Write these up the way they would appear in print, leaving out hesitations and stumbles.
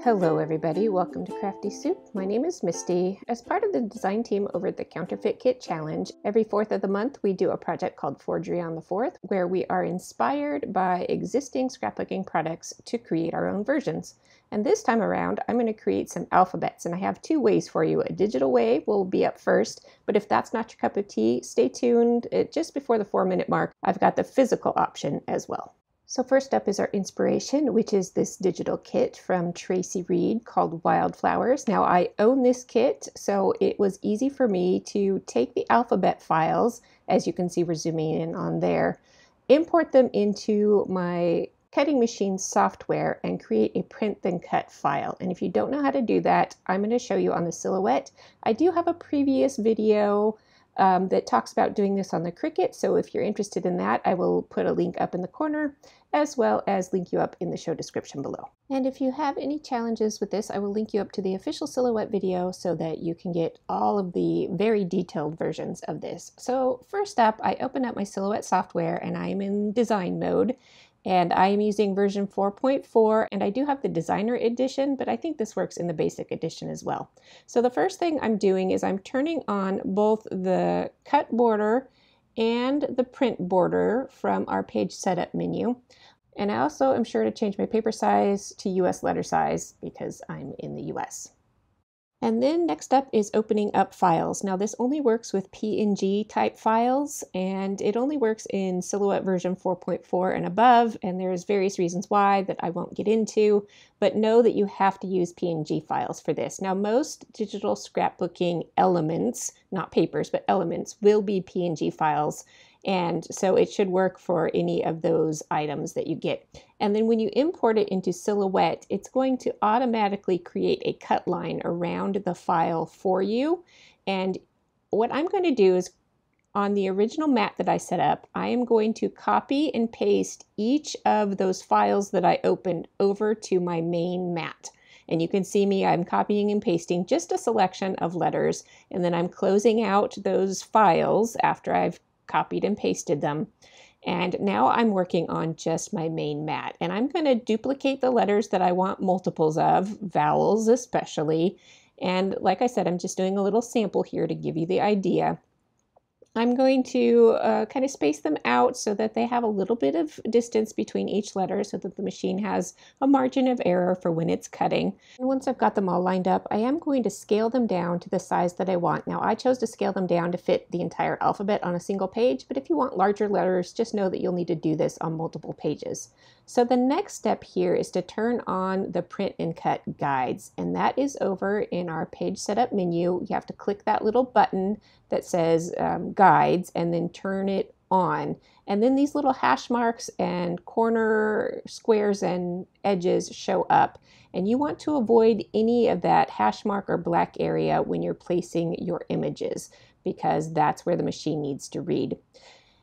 Hello everybody, welcome to Crafty Soup. My name is Misty. As part of the design team over at the Counterfeit Kit Challenge, every 4th of the month we do a project called Forgery on the 4th, where we are inspired by existing scrapbooking products to create our own versions. And this time around, I'm going to create some alphabets, and I have two ways for you. A digital way will be up first, but if that's not your cup of tea, stay tuned. Just before the 4-minute mark, I've got the physical option as well. So first up is our inspiration, which is this digital kit from Tracy Reed called Wildflowers. Now I own this kit, so it was easy for me to take the alphabet files, as you can see we're zooming in on there, import them into my cutting machine software and create a print then cut file. And if you don't know how to do that, I'm going to show you on the Silhouette. I do have a previous video that talks about doing this on the Cricut, so if you're interested in that, I will put a link up in the corner, as well as link you up in the show description below. And if you have any challenges with this, I will link you up to the official Silhouette video so that you can get all of the very detailed versions of this. So first up, I open up my Silhouette software and I am in design mode. And I am using version 4.4, and I do have the designer edition, but I think this works in the basic edition as well. So the first thing I'm doing is I'm turning on both the cut border and the print border from our page setup menu. And I also am sure to change my paper size to US letter size because I'm in the US. And then next up is opening up files. Now this only works with PNG type files, and it only works in Silhouette version 4.4 and above, and there's various reasons why that I won't get into, but know that you have to use PNG files for this. Now most digital scrapbooking elements, not papers, but elements, will be PNG files, and so it should work for any of those items that you get. And then when you import it into Silhouette, it's going to automatically create a cut line around the file for you. And what I'm going to do is, on the original mat that I set up, I am going to copy and paste each of those files that I opened over to my main mat. And you can see me, I'm copying and pasting just a selection of letters, and then I'm closing out those files after I've copied and pasted them. And now I'm working on just my main mat, and I'm going to duplicate the letters that I want multiples of, vowels especially. And like I said, I'm just doing a little sample here to give you the idea. I'm going to kind of space them out so that they have a little bit of distance between each letter so that the machine has a margin of error for when it's cutting. And once I've got them all lined up, I am going to scale them down to the size that I want. Now I chose to scale them down to fit the entire alphabet on a single page, but if you want larger letters, just know that you'll need to do this on multiple pages. So the next step here is to turn on the print and cut guides, and that is over in our page setup menu. You have to click that little button that says guides and then turn it on. And then these little hash marks and corner squares and edges show up. And you want to avoid any of that hash mark or black area when you're placing your images, because that's where the machine needs to read.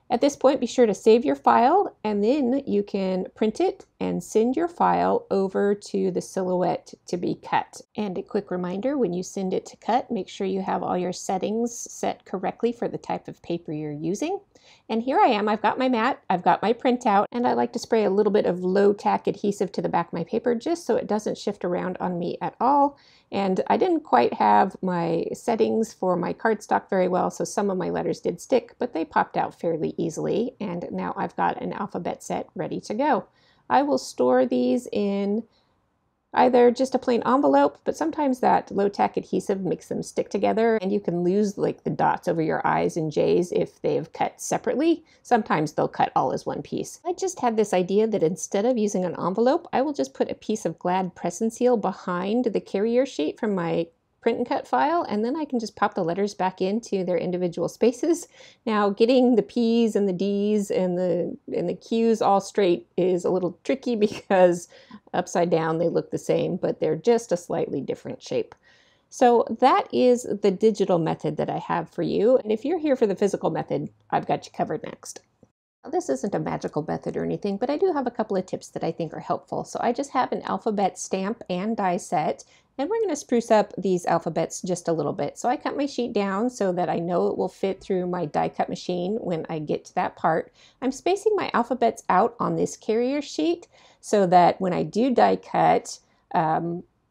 At this point, be sure to save your file, and then you can print it and send your file over to the Silhouette to be cut. And a quick reminder, when you send it to cut, make sure you have all your settings set correctly for the type of paper you're using. And here I am, I've got my mat, I've got my printout, and I like to spray a little bit of low tack adhesive to the back of my paper just so it doesn't shift around on me at all. And I didn't quite have my settings for my cardstock very well, so some of my letters did stick, but they popped out fairly easily. And now I've got an alphabet set ready to go. I will store these in either just a plain envelope, but sometimes that low tack adhesive makes them stick together and you can lose like the dots over your I's and J's if they've cut separately. Sometimes they'll cut all as one piece. I just had this idea that instead of using an envelope, I will just put a piece of Glad press and seal behind the carrier sheet from my print and cut file, and then I can just pop the letters back into their individual spaces. Now getting the P's and the D's and the Q's all straight is a little tricky because upside down they look the same, but they're just a slightly different shape. So that is the digital method that I have for you, and if you're here for the physical method, I've got you covered next. Now, this isn't a magical method or anything, but I do have a couple of tips that I think are helpful. So I just have an alphabet stamp and die set, and we're going to spruce up these alphabets just a little bit. So I cut my sheet down so that I know it will fit through my die cut machine when I get to that part. I'm spacing my alphabets out on this carrier sheet so that when I do die cut,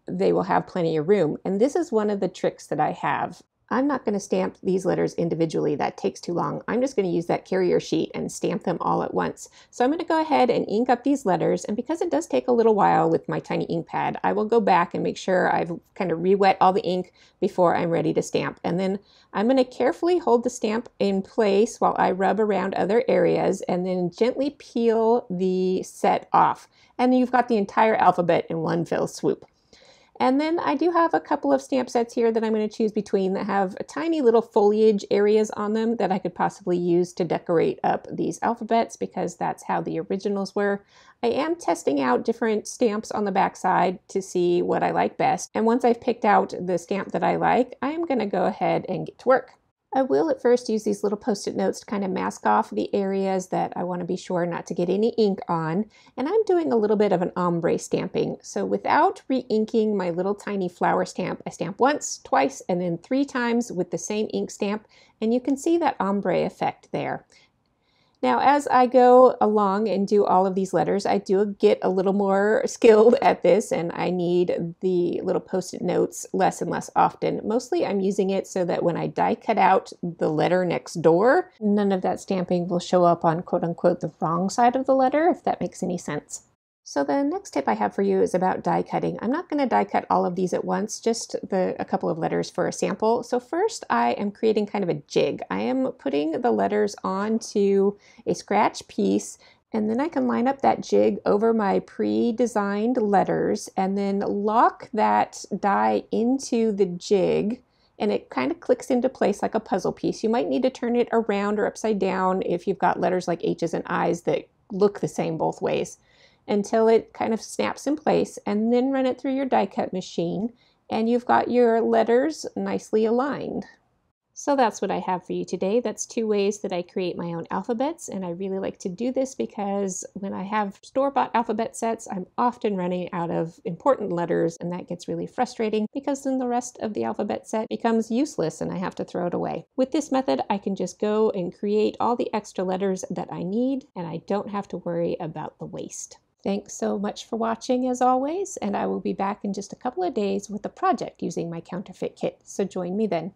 they will have plenty of room. And this is one of the tricks that I have. I'm not going to stamp these letters individually. That takes too long. I'm just going to use that carrier sheet and stamp them all at once. So I'm going to go ahead and ink up these letters. And because it does take a little while with my tiny ink pad, I will go back and make sure I've kind of re-wet all the ink before I'm ready to stamp. And then I'm going to carefully hold the stamp in place while I rub around other areas and then gently peel the set off. And you've got the entire alphabet in one fell swoop. And then I do have a couple of stamp sets here that I'm going to choose between that have tiny little foliage areas on them that I could possibly use to decorate up these alphabets, because that's how the originals were. I am testing out different stamps on the back side to see what I like best. And once I've picked out the stamp that I like, I'm going to go ahead and get to work. I will at first use these little post-it notes to kind of mask off the areas that I want to be sure not to get any ink on. And I'm doing a little bit of an ombre stamping. So without re-inking my little tiny flower stamp, I stamp once, twice, and then 3 times with the same ink stamp. And you can see that ombre effect there. Now, as I go along and do all of these letters, I do get a little more skilled at this, and I need the little post-it notes less and less often. Mostly I'm using it so that when I die cut out the letter next door, none of that stamping will show up on quote-unquote the wrong side of the letter, if that makes any sense. So the next tip I have for you is about die cutting. I'm not going to die cut all of these at once, just a couple of letters for a sample. So first I am creating kind of a jig. I am putting the letters onto a scratch piece, and then I can line up that jig over my pre-designed letters and then lock that die into the jig, and it kind of clicks into place like a puzzle piece. You might need to turn it around or upside down if you've got letters like H's and I's that look the same both ways, until it kind of snaps in place, and then run it through your die cut machine, and you've got your letters nicely aligned. So that's what I have for you today. That's 2 ways that I create my own alphabets, and I really like to do this because when I have store-bought alphabet sets, I'm often running out of important letters, and that gets really frustrating because then the rest of the alphabet set becomes useless and I have to throw it away. With this method, I can just go and create all the extra letters that I need, and I don't have to worry about the waste. Thanks so much for watching as always, and I will be back in just a couple of days with a project using my counterfeit kit, so join me then.